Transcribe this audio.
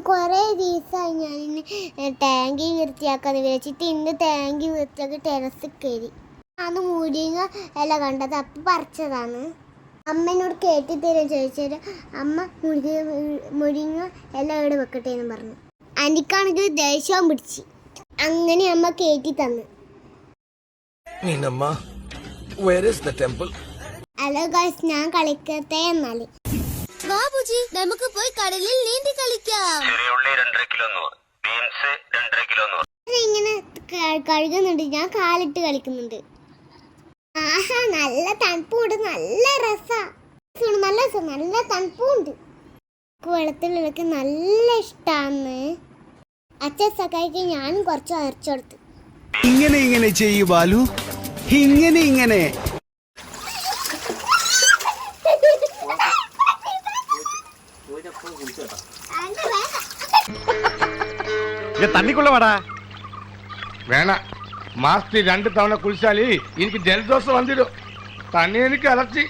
കുറേ ദിവസമായി ഞാൻ ടാങ്കി വൃത്തിയാക്കാന്ന് വിചാരിച്ചിട്ട് ഇന്ന് ടാങ്കി വൃത്തിയാക്കി ടെറസ് കയറി. അന്ന് മുരിങ്ങ ഇല കണ്ടത് അപ്പം പറിച്ചതാണ്. അമ്മേനോട് കയറ്റി തരാൻ ചോദിച്ചാൽ അമ്മ മുരിങ്ങ ഇല ഇവിടെ വെക്കട്ടെ എന്ന് പറഞ്ഞു. എനിക്കാണെങ്കിൽ ദേഷ്യം പിടിച്ച്. അങ്ങനെ അമ്മ കയറ്റി തന്നു. ഹലോ ഗൈസ്, ഞാൻ കളിക്കട്ടെ എന്നാല്. ബാബുജി, നമുക്ക് പോയി കടലിൽ നീന്തി കളിക്കാം. ഇങ്ങനെ കഴുകുന്നുണ്ട്, ഞാൻ കാലിട്ട് കളിക്കുന്നുണ്ട്. ആഹാ, നല്ല തണുപ്പുണ്ട്, നല്ല രസാ. നല്ല രസം, നല്ല തണുപ്പുണ്ട്. വെള്ളത്തിലൊക്കെ നല്ല ഇഷ്ടാന്ന്. അച്ഛൻ സഹായിക്ക് ഞാനും കുറച്ച് അരച്ചു കൊടുത്തു. ഇങ്ങനെ ചെയ്യൂ ബാലു, ഇങ്ങനെ തണ്ണിക്കുള്ള വാടാ വേണ. മാസത്തിൽ 2 തവണ കുളിച്ചാല് എനിക്ക് ജലദോഷം വന്നിടും. തന്നെ എനിക്ക് അലർച്ചി.